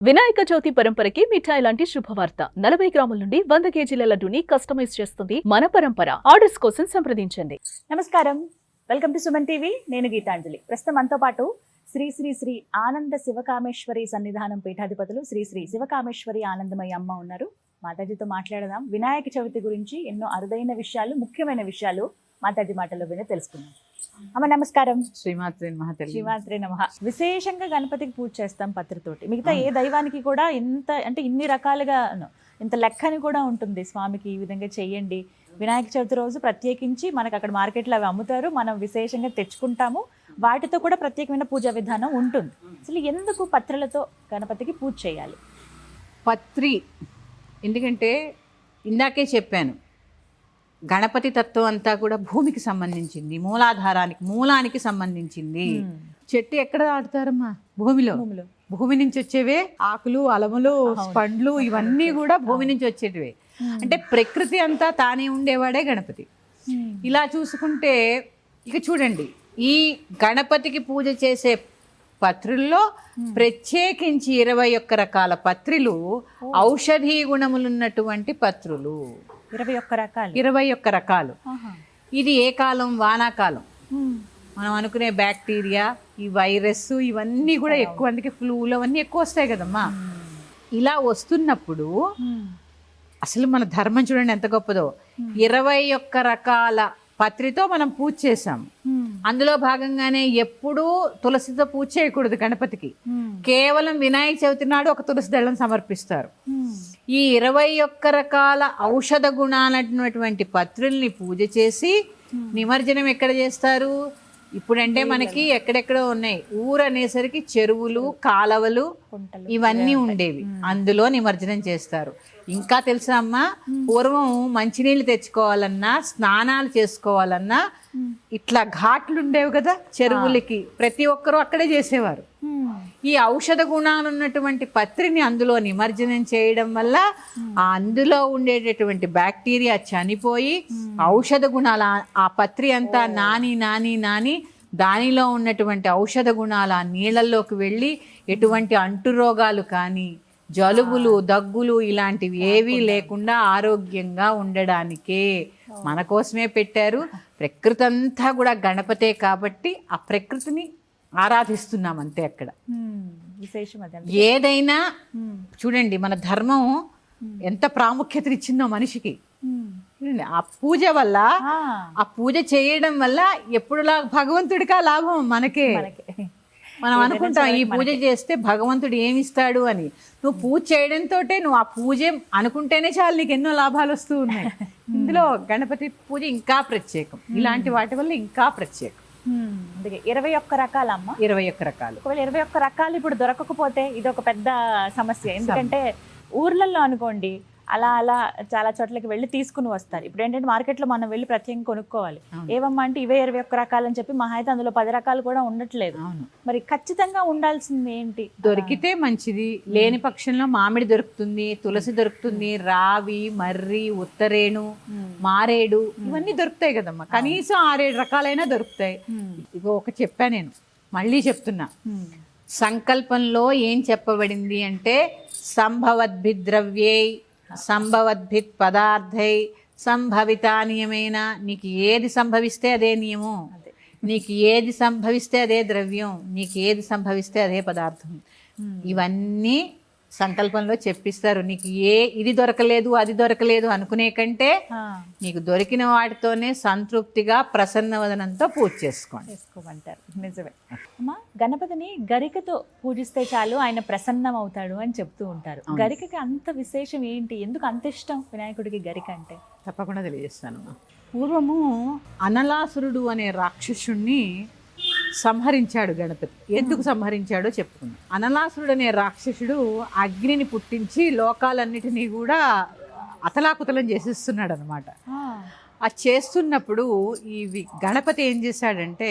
వినాయక చవితి పరంపరకి మిఠాయి లాంటి శుభవార్త 40 గ్రాముల నుండి 100 కేజీల లడ్డూని కస్టమైజ్ చేస్తుంది మన పరంపర. ఆర్డర్స్ కోసం సంప్రదించండి. నమస్కారం, వెల్కమ్ టు సుమన్ టీవీ. నేను గీతాంజలి. ప్రస్తుతం మనతో పాటు శ్రీ శ్రీ శ్రీ ఆనంద శివకామేశ్వరి సన్నిధానం పీఠాధిపతులు శ్రీ శ్రీ శివకామేశ్వరి ఆనందమయ్య అమ్మ ఉన్నారు. మాతాజీతో మాట్లాడదాం. వినాయక చవితి గురించి ఎన్నో అరుదైన విషయాలు, ముఖ్యమైన విషయాలు మాతాజీ మాటల్లో విని తెలుసుకుందాం. అమ్మ నమస్కారం. శ్రీమాత్రే నమః. విశేషంగా గణపతికి పూజ చేస్తాం పత్రితోటి. మిగతా ఏ దైవానికి కూడా ఇంత అంటే ఇన్ని రకాలుగా ఇంత లెక్కని కూడా ఉంటుంది. స్వామికి ఈ విధంగా చెయ్యండి. వినాయక చవితి రోజు ప్రత్యేకించి మనకు అక్కడ మార్కెట్లో అవి అమ్ముతారు, మనం విశేషంగా తెచ్చుకుంటాము. వాటితో కూడా ప్రత్యేకమైన పూజా విధానం ఉంటుంది. అసలు ఎందుకు పత్రులతో గణపతికి పూజ చేయాలి? పత్రి ఎందుకంటే ఇందాకే చెప్పాను, గణపతి తత్వం అంతా కూడా భూమికి సంబంధించింది, మూలానికి సంబంధించింది. చెట్టు ఎక్కడ ఆడతారమ్మా? భూమిలో. భూమి నుంచి వచ్చేవే ఆకులు, అలములు, పండ్లు ఇవన్నీ కూడా భూమి నుంచి వచ్చేటివే. అంటే ప్రకృతి అంతా తానే ఉండేవాడే గణపతి. ఇలా చూసుకుంటే ఇక చూడండి, ఈ గణపతికి పూజ చేసే పత్రుల్లో ప్రత్యేకించి 21 రకాల పత్రులు ఔషధీ గుణములున్నటువంటి పత్రులు. 21 రకాలు. ఇది ఏ కాలం? వానాకాలం. మనం అనుకునే బ్యాక్టీరియా, ఈ వైరస్ ఇవన్నీ కూడా ఎక్కువ, అందుకే ఫ్లూలు అవన్నీ ఎక్కువ వస్తాయి కదమ్మా. ఇలా వస్తున్నప్పుడు అసలు మన ధర్మం చూడండి ఎంత గొప్పదో. 21 రకాల పత్రితో మనం పూజ చేసాం. అందులో భాగంగానే ఎప్పుడూ తులసితో పూజ చేయకూడదు గణపతికి. కేవలం వినాయక చవితి నాడు ఒక తులసి దళం సమర్పిస్తారు. ఈ 21 రకాల ఔషధ గుణాలటువంటి పత్రుల్ని పూజ చేసి నిమజ్జనం ఎక్కడ చేస్తారు? ఇప్పుడంటే మనకి ఎక్కడెక్కడో ఉన్నాయి. ఊరు అనేసరికి చెరువులు, కాలవలు ఇవన్నీ ఉండేవి, అందులో నిమజ్జనం చేస్తారు. ఇంకా తెలుసా అమ్మా, పూర్వం మంచినీళ్ళు తెచ్చుకోవాలన్నా, స్నానాలు చేసుకోవాలన్నా ఇట్లా ఘాట్లు ఉండేవి కదా చెరువులకి, ప్రతి ఒక్కరూ అక్కడే చేసేవారు. ఈ ఔషధ గుణాలు ఉన్నటువంటి పత్రిని అందులో నిమజ్జనం చేయడం వల్ల అందులో ఉండేటటువంటి బ్యాక్టీరియా చనిపోయి ఔషధ గుణాలు ఆ పత్రి అంతా నాని దానిలో ఉన్నటువంటి ఔషధ గుణాలు ఆ నీళ్ళల్లోకి వెళ్ళి ఎటువంటి అంటురోగాలు కానీ, జలుబులు, దగ్గులు ఇలాంటివి ఏవీ లేకుండా ఆరోగ్యంగా ఉండడానికే మన కోసమే పెట్టారు. ప్రకృతి అంతా కూడా గణపతే కాబట్టి ఆ ప్రకృతిని ఆరాధిస్తున్నాం అంతే. అక్కడ విశేషం ఏదైనా చూడండి, మన ధర్మం ఎంత ప్రాముఖ్యతనిచ్చిందో మనిషికి. ఆ పూజ వల్ల, ఆ పూజ చేయడం వల్ల ఎప్పుడులా భగవంతుడికి ఆ లాభం మనకే. మనం అనుకుంటాం ఈ పూజ చేస్తే భగవంతుడు ఏమిస్తాడు అని. నువ్వు పూజ చేయడంతో నువ్వు ఆ పూజ అనుకుంటేనే చాలు, నీకు ఎన్నో లాభాలు వస్తూ ఉన్నాయి. ఇందులో గణపతి పూజ ఇంకా ప్రత్యేకం. ఇలాంటి వాటి వల్ల ఇంకా ప్రత్యేకం. అందుకే 21 రకాలమ్మా. 21 రకాలు. ఒకవేళ 21 రకాలు ఇప్పుడు దొరకకపోతే ఇది ఒక పెద్ద సమస్య. ఎందుకంటే ఊర్లలో అనుకోండి అలా చాలా చోట్లకి వెళ్ళి తీసుకుని వస్తారు. ఇప్పుడు ఏంటంటే మార్కెట్లో మనం వెళ్ళి ప్రత్యేకంగా కొనుక్కోవాలి. ఏవమ్మా అంటే ఇవే 21 రకాలని చెప్పి మహా అయితే అందులో 10 రకాలు కూడా ఉండట్లేదు. మరి ఖచ్చితంగా ఉండాల్సింది ఏంటి? దొరికితే మంచిది, లేని పక్షంలో మామిడి దొరుకుతుంది, తులసి దొరుకుతుంది, రావి, మర్రి, ఉత్తరేణు, మారేడు ఇవన్నీ దొరుకుతాయి కదమ్మా. కనీసం 6-7 రకాలైనా దొరుకుతాయి. ఇగో ఒక చెప్పా, నేను మళ్ళీ చెప్తున్నా. సంకల్పంలో ఏం చెప్పబడింది అంటే సంభవద్భిద్రవ్యై సంభవద్భిత్ పదార్థై సంభవితా నియమేన. నీకు ఏది సంభవిస్తే అదే నియమం, నీకు ఏది సంభవిస్తే అదే ద్రవ్యం, నీకు ఏది సంభవిస్తే అదే పదార్థం. ఇవన్నీ సంకల్పంలో చెప్పిస్తారు. నీకు ఇది దొరకలేదు, అది దొరకలేదు అనుకునే కంటే నీకు దొరికిన వాటితోనే సంతృప్తిగా ప్రసన్నవదనంతో పూజ చేసుకోమంటారు. నిజమే అమ్మా. గణపతిని గరికతో పూజిస్తే చాలు ఆయన ప్రసన్నం అవుతాడు అని చెప్తూ ఉంటారు. గరికకి అంత విశేషం ఏంటి? ఎందుకు అంత ఇష్టం వినాయకుడికి గరిక అంటే? తప్పకుండా తెలియజేస్తానమ్మా. పూర్వము అనలాసురుడు అనే రాక్షసుణ్ణి సంహరించాడు గణపతి. ఎందుకు సంహరించాడో చెప్పుకున్నాం. అనలాసురుడు అనే రాక్షసుడు అగ్నిని పుట్టించి లోకాలన్నిటినీ కూడా అతలాకుతలం చేసేస్తున్నాడు అనమాట. ఆ చేస్తున్నప్పుడు ఈ గణపతి ఏం చేశాడంటే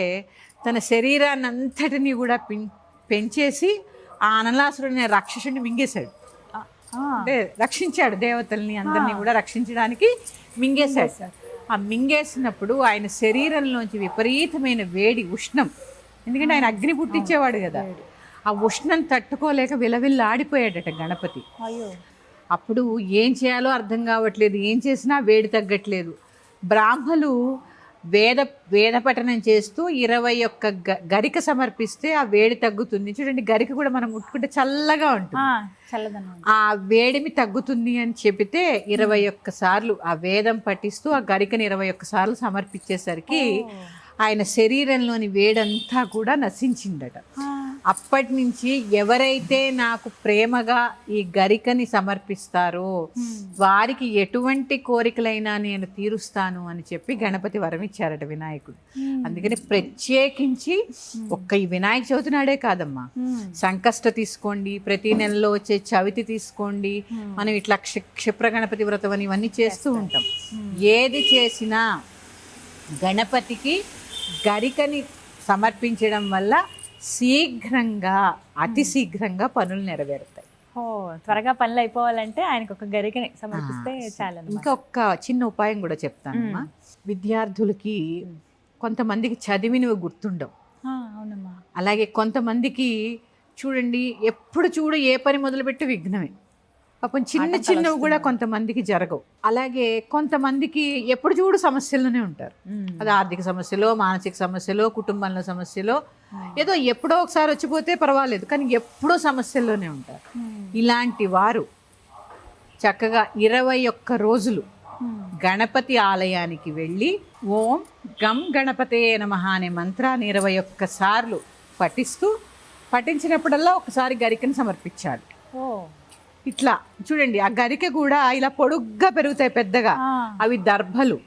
తన శరీరాన్ని అంతటినీ కూడా పెంచేసి ఆ అనలాసురుడు అనే రాక్షసుడిని మింగేశాడు. అంటే రక్షించాడు, దేవతల్ని అందరినీ కూడా రక్షించడానికి మింగేశాడు. ఆ మింగేసినప్పుడు ఆయన శరీరంలోంచి విపరీతమైన వేడి, ఉష్ణం, ఎందుకంటే ఆయన అగ్ని పుట్టించేవాడు కదా, ఆ ఉష్ణం తట్టుకోలేక విలవిల్లాడిపోయాడట గణపతి. అయ్యో. అప్పుడు ఏం చేయాలో అర్థం కావట్లేదు, ఏం చేసినా వేడి తగ్గట్లేదు. బ్రాహ్మలు వేద పఠనం చేస్తూ 21 గరిక సమర్పిస్తే ఆ వేడి తగ్గుతుంది. చూడండి, గరిక కూడా మనం ముట్టుకుంటే చల్లగా ఉంటుంది, చల్లదనం. ఆ వేడిమి తగ్గుతుంది అని చెబితే 21 సార్లు ఆ వేదం పఠిస్తూ ఆ గరికని 21 సార్లు సమర్పించేసరికి ఆయన శరీరంలోని వేడంతా కూడా నశించిందట. అప్పటి నుంచి ఎవరైతే నాకు ప్రేమగా ఈ గరికని సమర్పిస్తారో వారికి ఎటువంటి కోరికలైనా నేను తీరుస్తాను అని చెప్పి గణపతి వరం ఇచ్చారట వినాయకుడు. అందుకని ప్రత్యేకించి ఒక్క ఈ వినాయక చవితి నాడే కాదమ్మా, సంకష్ట తీసుకోండి, ప్రతి నెలలో వచ్చే చవితి తీసుకోండి, మనం ఇట్లా క్షిప్ర గణపతి వ్రతం అని ఇవన్నీ చేస్తూ ఉంటాం. ఏది చేసినా గణపతికి గరికని సమర్పించడం వల్ల శీఘ్రంగా, అతి శీఘ్రంగా పనులు నెరవేరుతాయి. త్వరగా పనులు అయిపోవాలంటే ఆయనకు ఒక గరికని సమర్పిస్తే చాలు. ఇంకా ఒక్క చిన్న ఉపాయం కూడా చెప్తానమ్మా. విద్యార్థులకి కొంతమందికి చదివినవి గుర్తుండవు. అవునమ్మా. అలాగే కొంతమందికి చూడండి, ఎప్పుడు చూడు ఏ పని మొదలుపెట్టి విఘ్నమే. పాపం చిన్నవి కూడా కొంతమందికి జరగవు. అలాగే కొంతమందికి ఎప్పుడు చూడు సమస్యల్లోనే ఉంటారు. అది ఆర్థిక సమస్యలో, మానసిక సమస్యలో, కుటుంబంలో సమస్యలో, ఏదో ఎప్పుడో ఒకసారి వచ్చిపోతే పర్వాలేదు, కానీ ఎప్పుడో సమస్యల్లోనే ఉంటారు. ఇలాంటి వారు చక్కగా 21 రోజులు గణపతి ఆలయానికి వెళ్ళి ఓం గం గణపతే నమః అనే మంత్రాన్ని 21 సార్లు పఠించినప్పుడల్లా ఒకసారి గరికను సమర్పించాలి. ఇట్లా చూడండి, ఆ గరిక కూడా ఇలా పొడుగ్గా పెరుగుతాయి పెద్దగా, అవి దర్భలు,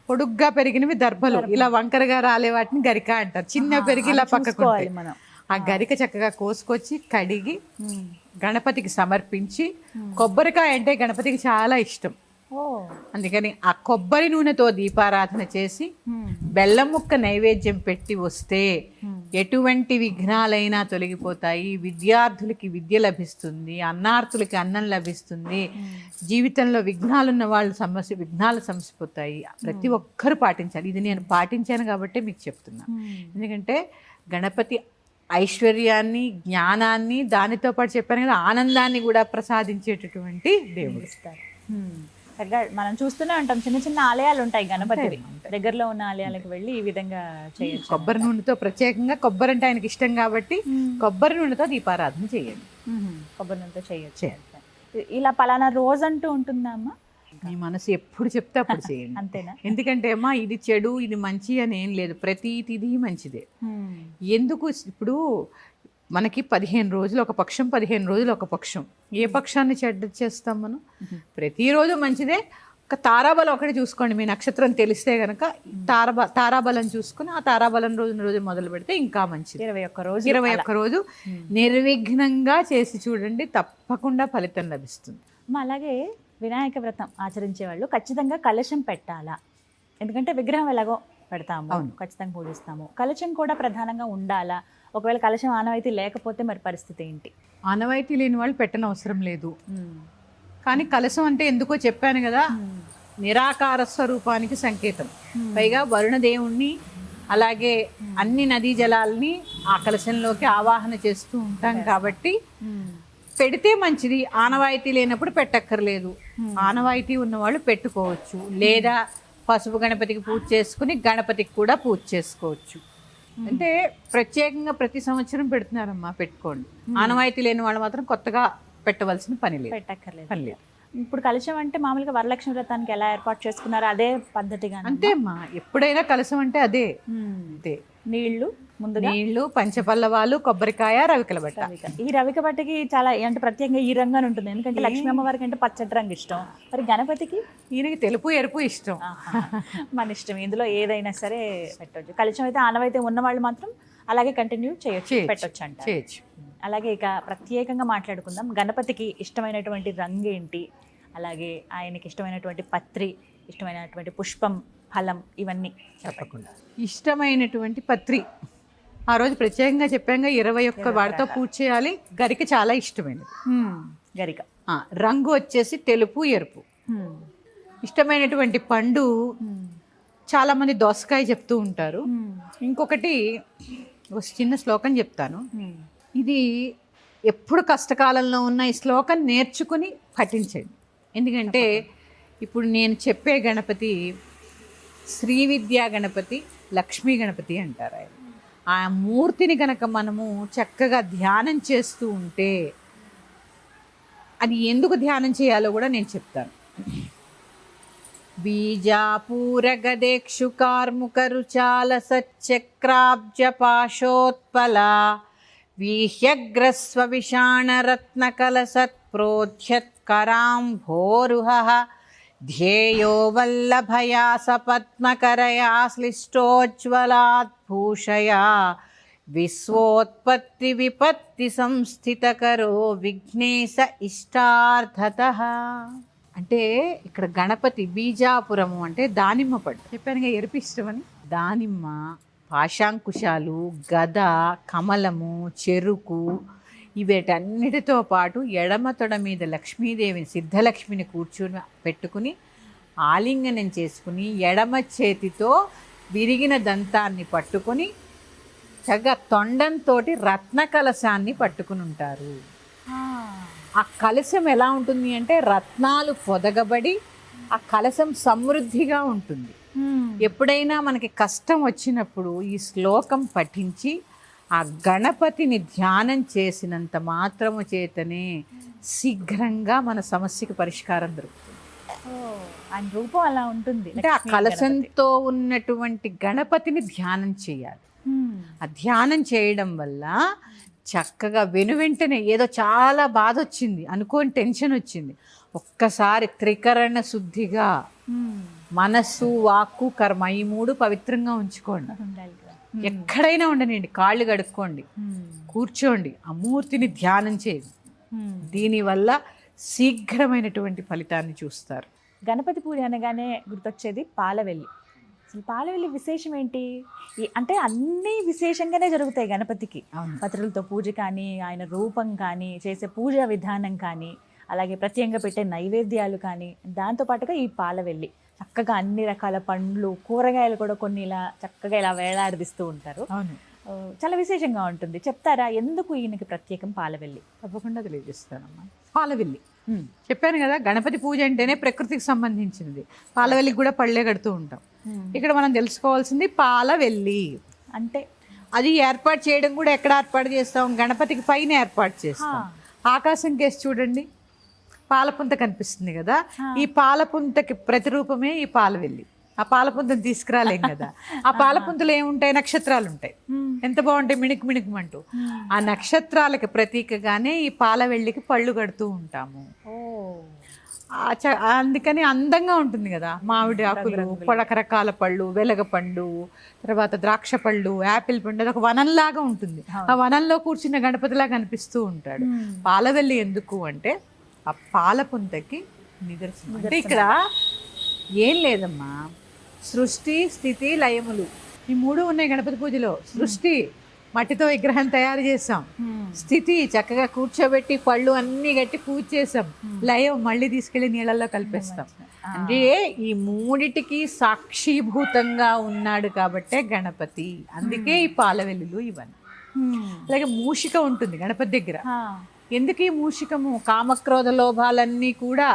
పొడుగ్గా పెరిగినవి దర్భలు, ఇలా వంకరగా రాలే వాటిని గరిక అంటారు. చిన్న పెరిగి ఇలా పక్కకు మనం ఆ గరిక చక్కగా కోసుకొచ్చి కడిగి గణపతికి సమర్పించి, కొబ్బరికాయ అంటే గణపతికి చాలా ఇష్టం, అందుకని ఆ కొబ్బరి నూనెతో దీపారాధన చేసి బెల్లం ముక్క నైవేద్యం పెట్టి వస్తే ఎటువంటి విఘ్నాలైనా తొలగిపోతాయి. విద్యార్థులకి విద్య లభిస్తుంది, అన్నార్థులకి అన్నం లభిస్తుంది, జీవితంలో విఘ్నాలున్న వాళ్ళు విఘ్నాలు సమసిపోతాయి. ప్రతి ఒక్కరూ పాటించాలి. ఇది నేను పాటించాను కాబట్టి మీకు చెప్తున్నాను. ఎందుకంటే గణపతి ఐశ్వర్యాన్ని, జ్ఞానాన్ని, దానితో పాటు చెప్పాను కదా ఆనందాన్ని కూడా ప్రసాదించేటటువంటి దేవుడు. మనం చూస్తూనే ఉంటాం, చిన్న చిన్న ఆలయాలు ఉంటాయి గణపతి దగ్గరలో ఉన్న ఆలయాలకు వెళ్ళి ఈ విధంగా చేయొచ్చు. కొబ్బరి నూనెతో, ప్రత్యేకంగా కొబ్బరి అంటే ఆయనకి ఇష్టం కాబట్టి కొబ్బరి నూనెతో దీపారాధన చేయండి. కొబ్బరి నూనెతో చేయొచ్చు. ఇలా పలానా రోజు అంటూ ఉంటుందా అమ్మా? మీ మనసు ఎప్పుడు చెప్తే అప్పుడు చేయండి. అంతేనా? ఎందుకంటే అమ్మా, ఇది చెడు ఇది మంచి అని ఏం లేదు, ప్రతి తిథి మంచిదే. ఎందుకు ఇప్పుడు మనకి 15 రోజులు ఒక పక్షం, 15 రోజులు ఒక పక్షం. ఏ పక్షాన్ని చెడ్డ చేస్తాం మనం? ప్రతిరోజు మంచిదే. ఒక తారాబలం ఒకటి చూసుకోండి, మీ నక్షత్రం తెలిస్తే కనుక తారాబలం చూసుకుని ఆ తారాబలం రోజు మొదలు పెడితే ఇంకా మంచిది. 21 రోజు నిర్విఘ్నంగా చేసి చూడండి, తప్పకుండా ఫలితం లభిస్తుంది. అలాగే వినాయక వ్రతం ఆచరించే వాళ్ళు ఖచ్చితంగా కలశం పెట్టాలా? ఎందుకంటే విగ్రహం ఎలాగో పెడతాము, ఖచ్చితంగా పూజిస్తాము, కలశం కూడా ప్రధానంగా ఉండాలా? ఒకవేళ కలశం ఆనవాయితీ లేకపోతే మరి పరిస్థితి ఏంటి? ఆనవాయితీ లేని వాళ్ళు పెట్టనవసరం లేదు. కానీ కలశం అంటే ఎందుకో చెప్పాను కదా, నిరాకార స్వరూపానికి సంకేతం. పైగా వరుణదేవుణ్ణి అలాగే అన్ని నదీ జలాల్ని ఆ కలశంలోకి ఆవాహన చేస్తూ ఉంటాం కాబట్టి పెడితే మంచిది. ఆనవాయితీ లేనప్పుడు పెట్టక్కర్లేదు. ఆనవాయితీ ఉన్నవాళ్ళు పెట్టుకోవచ్చు, లేదా పసుపు గణపతికి పూజ చేసుకుని గణపతికి కూడా పూజ చేసుకోవచ్చు. అంటే ప్రత్యేకంగా ప్రతి సంవత్సరం పెడుతున్నారమ్మా, పెట్టుకోండి. ఆనవాయితీ లేని వాళ్ళు మాత్రం కొత్తగా పెట్టవలసిన పని లేదు, పెట్టక్కర్లేదు. ఇప్పుడు కలశం అంటే మామూలుగా వరలక్ష్మి వ్రతానికి ఎలా ఏర్పాటు చేసుకున్నారో అదే పద్ధతిగా అంతే అమ్మా. ఎప్పుడైనా కలశం అంటే అదే. అంతే. నీళ్లు, పంచపల్లవాలు, కొబ్బరికాయ, రవికల బట్ట. ఈ రవిక బట్టకి చాలా అంటే ప్రత్యేకంగా ఈ రంగు ఉంటుంది, ఎందుకంటే లక్ష్మీ అమ్మవారికి అంటే పచ్చటి రంగు ఇష్టం, మరి గణపతికి ఈయనకి తెలుపు ఎరుపు ఇష్టం. మన ఇష్టం, ఇందులో ఏదైనా సరే పెట్టవచ్చు. కలశం అయితే ఆనవాయితీ ఉన్న వాళ్ళు మాత్రం అలాగే కంటిన్యూ చేయొచ్చు, పెట్టొచ్చు అంట. అలాగే ఇక ప్రత్యేకంగా మాట్లాడుకుందాం, గణపతికి ఇష్టమైనటువంటి రంగు ఏంటి, అలాగే ఆయనకి ఇష్టమైనటువంటి పత్రి, ఇష్టమైనటువంటి పుష్పం, ఫలం, ఇవన్నీ చెప్పకుండా. ఇష్టమైనటువంటి పత్రి ఆ రోజు ప్రత్యేకంగా చెప్పాక 21 వాటితో పూజ చేయాలి. గరిక చాలా ఇష్టమైనది. గరిక రంగు వచ్చేసి తెలుపు ఎరుపు. ఇష్టమైనటువంటి పండు చాలా మంది దోసకాయ చెప్తూ ఉంటారు. ఇంకొకటి ఒక చిన్న శ్లోకం చెప్తాను. ఇది ఎప్పుడు కష్టకాలంలో ఉన్న ఈ శ్లోకం నేర్చుకుని పఠించండి. ఎందుకంటే ఇప్పుడు నేను చెప్పే గణపతి శ్రీ విద్యా గణపతి, లక్ష్మీ గణపతి అంటారు. ఆయన ఆ మూర్తిని కనుక మనము చక్కగా ధ్యానం చేస్తూ ఉంటే అది ఎందుకు ధ్యానం చేయాలో కూడా నేను చెప్తాను. బీజాపూర గదేక్షు కార్ముక రుచాల సచక్రాబ్జ పాశోత్పల వీహ్యగ్రస్వ విషాణరత్న కలసత్ప్రోధ్యత్కరాంభోరుహ ధ్యేయో వల్లభయా సపద్మకరయా శ్లిష్టోజ్వలాత్ భూషయా విశ్వోత్పత్తి విపత్తి సంస్థితకరో విఘ్నేశ ఇష్టార్థతః. అంటే ఇక్కడ గణపతి బీజాపురము అంటే దానిమ్మ పట్టు చెప్పానుగా, ఎరుపు ఇష్టమని. దానిమ్మ, పాశాంకుశాలు, గద, కమలము, చెరుకు వీటన్నిటితో పాటు ఎడమ తొడ మీద లక్ష్మీదేవిని, సిద్ధలక్ష్మిని కూర్చుని పెట్టుకుని ఆలింగనం చేసుకుని ఎడమ చేతితో విరిగిన దంతాన్ని పట్టుకొని చక్కగా తొండంతో రత్న కలశాన్ని పట్టుకుని ఉంటారు. ఆ కలశం ఎలా ఉంటుంది అంటే రత్నాలు పొదగబడి ఆ కలశం సమృద్ధిగా ఉంటుంది. ఎప్పుడైనా మనకి కష్టం వచ్చినప్పుడు ఈ శ్లోకం పఠించి ఆ గణపతిని ధ్యానం చేసినంత మాత్రము చేతనే శీఘ్రంగా మన సమస్యకి పరిష్కారం దొరుకుతుంది. ఆయన రూపం అలా ఉంటుంది. అంటే ఆ కలశంతో ఉన్నటువంటి గణపతిని ధ్యానం చేయాలి. ఆ ధ్యానం చేయడం వల్ల చక్కగా వెనువెంటనే ఏదో చాలా బాధ వచ్చింది అనుకోని, టెన్షన్ వచ్చింది, ఒక్కసారి త్రికరణ శుద్ధిగా మనస్సు, వాక్కు, కర్మ ఈ మూడు పవిత్రంగా ఉంచుకోండి. ఎక్కడైనా ఉండనండి, కాళ్ళు కడుక్కోండి, కూర్చోండి, ఆ మూర్తిని ధ్యానం చేయండి. దీనివల్ల శీఘ్రమైనటువంటి ఫలితాన్ని చూస్తారు. గణపతి పూజ అనగానే గుర్తొచ్చేది పాలవెల్లి. అసలు పాలవెల్లి విశేషం ఏంటి? అంటే అన్నీ విశేషంగానే జరుగుతాయి గణపతికి. పత్రులతో పూజ కానీ, ఆయన రూపం కానీ, చేసే పూజా విధానం కానీ, అలాగే ప్రత్యేకంగా పెట్టే నైవేద్యాలు కానీ, దాంతోపాటుగా ఈ పాలవెల్లి చక్కగా అన్ని రకాల పండ్లు, కూరగాయలు కూడా కొన్ని ఇలా చక్కగా ఇలా వేలాడదీస్తూ ఉంటారు. అవును, చాలా విశేషంగా ఉంటుంది. చెప్తారా ఎందుకు ఈయనకి ప్రత్యేకం పాలవెల్లి? తప్పకుండా తెలియజేస్తానమ్మా. పాలవెల్లి చెప్పాను కదా, గణపతి పూజ అంటేనే ప్రకృతికి సంబంధించినది. పాలవెల్లికి కూడా పళ్ళే కడుతూ ఉంటాం. ఇక్కడ మనం తెలుసుకోవాల్సింది పాలవెల్లి అంటే అది ఏర్పాటు చేయడం కూడా ఎక్కడ ఏర్పాటు చేస్తాం? గణపతికి పైన ఏర్పాటు చేస్తాం. ఆకాశం కేసి చూడండి, పాలపుంత కనిపిస్తుంది కదా, ఈ పాలపుంతకి ప్రతిరూపమే ఈ పాలవెల్లి. ఆ పాలపుంతను తీసుకురాలేం కదా, ఆ పాలపుంతలు ఏముంటాయి? నక్షత్రాలు ఉంటాయి. ఎంత బాగుంటాయి, మిణుకు మిణుకుమంటూ. ఆ నక్షత్రాలకి ప్రతీకగానే ఈ పాలవెల్లికి పళ్ళు కడుతూ ఉంటాము. అందుకని అందంగా ఉంటుంది కదా. మామిడి ఆకులు, రకరకాల పళ్ళు, వెలగపండు, తర్వాత ద్రాక్ష పళ్ళు, యాపిల్ పండు, అది ఒక వనంలాగా ఉంటుంది. ఆ వనంలో కూర్చున్న గణపతిలాగా అనిపిస్తూ ఉంటాడు. పాలవెల్లి ఎందుకు అంటే ఆ పాలపుంతకి నిదర్శనం. అంటే ఇక్కడ ఏం లేదమ్మా, సృష్టి, స్థితి, లయములు ఈ మూడు ఉన్నాయి గణపతి పూజలో. సృష్టి, మట్టితో విగ్రహం తయారు చేసాం. స్థితి, చక్కగా కూర్చోబెట్టి పళ్ళు అన్ని గట్టి పూజ చేసాం. లయం, మళ్ళీ తీసుకెళ్లి నీళ్ళల్లో కలిపేస్తాం. అంటే ఈ మూడిటికి సాక్షిభూతంగా ఉన్నాడు కాబట్టే గణపతి. అందుకే ఈ పాలవెల్లులు ఇవన్నీ. అలాగే మూషిక ఉంటుంది గణపతి దగ్గర. ఎందుకు ఈ మూషికము? కామక్రోధ లోభాలన్నీ కూడా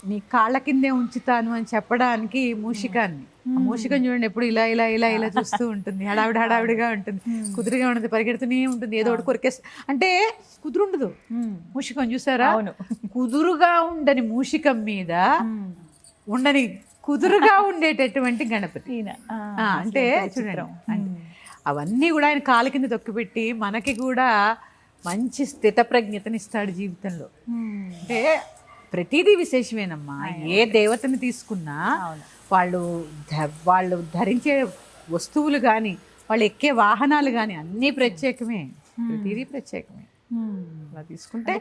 నీ కాళ్ళ కిందే ఉంచుతాను అని చెప్పడానికి మూషికాన్ని. ఆ మూషికం చూడండి, ఎప్పుడు ఇలా ఇలా ఇలా ఇలా చూస్తూ ఉంటుంది. హడావిడిగా ఉంటుంది, కుదురుగా ఉంటుంది, పరిగెడుతూనే ఉంటుంది, ఏదో ఒకటి కొరికేస్తా. అంటే కుదురుండదు మూషికం, చూసారా? కుదురుగా ఉండని మూషికం మీద ఉండని కుదురుగా ఉండేటటువంటి గణపతి. అంటే చూడండి, అవన్నీ కూడా ఆయన కాళ్ళ కింద తొక్కిపెట్టి మనకి కూడా మంచి స్థితప్రజ్ఞతనిస్తాడు జీవితంలో. అంటే ప్రతిదీ విశేషమేనమ్మా. ఏ దేవతని తీసుకున్నా వాళ్ళు ధరించే వస్తువులు కానీ, వాళ్ళు ఎక్కే వాహనాలు కానీ అన్నీ ప్రత్యేకమే. ప్రతిదీ ప్రత్యేకమే. అలా తీసుకుంటే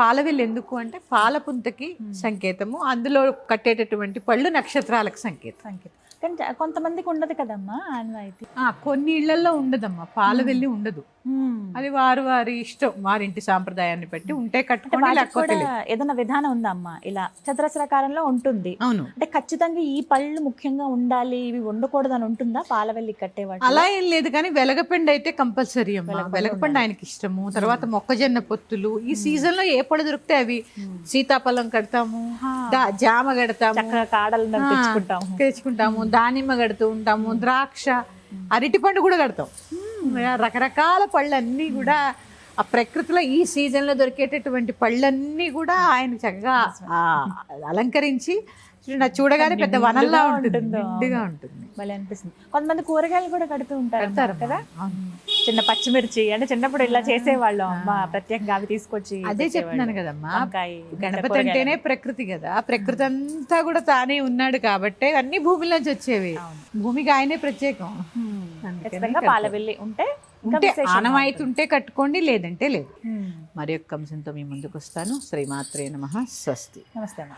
పాలవెల్లి ఎందుకు అంటే పాలపుంతకి సంకేతము, అందులో కట్టేటటువంటి పళ్ళు నక్షత్రాలకు సంకేతం. కానీ కొంతమందికి ఉండదు కదమ్మా ఆనవాయితీ. కొన్ని ఇళ్లలో ఉండదమ్మా, పాలవెల్లి ఉండదు. అది వారి ఇష్టం, వారింటి సాంప్రదాయాన్ని బట్టి ఉంటే కట్టుకోండి, వాటికి లేకపోతే కూడా లేదు. ఏదైనా విధానం ఉందా అమ్మా? ఇలా చతురస్రాకారంలో ఉంటుంది అవును, అంటే ఖచ్చితంగా ఈ పళ్ళు ముఖ్యంగా ఉండాలి, ఇవి ఉండకూడదు అని ఉంటుందా పాలవెల్లి కట్టేవాడు? అలా ఏం లేదు, కానీ వెలగపండు అయితే కంపల్సరీ అమ్మా. వెలగపండు ఆయనకి ఇష్టము. తర్వాత మొక్కజొన్న పొత్తులు, ఈ సీజన్ లో ఏ పళ్ళు దొరికితే అవి. సీతాఫలం కడతాము, జామ కడతాము, చక్కగా కాడలను తెచ్చుకుంటాము, దానిమ్మ కడుతూ ఉంటాము, ద్రాక్ష, అరటి పండు కూడా కడతాం. రకరకాల పళ్ళన్నీ కూడా ఆ ప్రకృతిలో ఈ సీజన్ లో దొరికేటటువంటి పళ్ళన్నీ కూడా ఆయన చక్కగా అలంకరించి చూడగానే పెద్ద వనంలా ఉంటుంది, నిండుగా ఉంటుంది. భలే అనిపిస్తుంది. కొంతమంది కూరగాయలు కూడా కడుతూ ఉంటారు కదా, చిన్న పచ్చిమిర్చి అంటే చిన్నప్పుడు ఇలా చేసేవాళ్ళం అమ్మ, ప్రత్యేకంగా అవి తీసుకొచ్చి. అదే చెప్తున్నాను కదమ్మా, గణపతి అంటేనే ప్రకృతి కదా, ప్రకృతి అంతా కూడా తానే ఉన్నాడు కాబట్టి అన్ని భూమిలోంచి వచ్చేవి. భూమికి ఆయనే ప్రత్యేకం. పాలవెల్లి ఉంటే ఆనవాయితీ ఉంటే కట్టుకోండి, లేదంటే లేదు. మరి యొక్క అంశంతో మీ ముందుకు వస్తాను. శ్రీమాత్రే నమః. స్వస్తి. నమస్తే అమ్మా.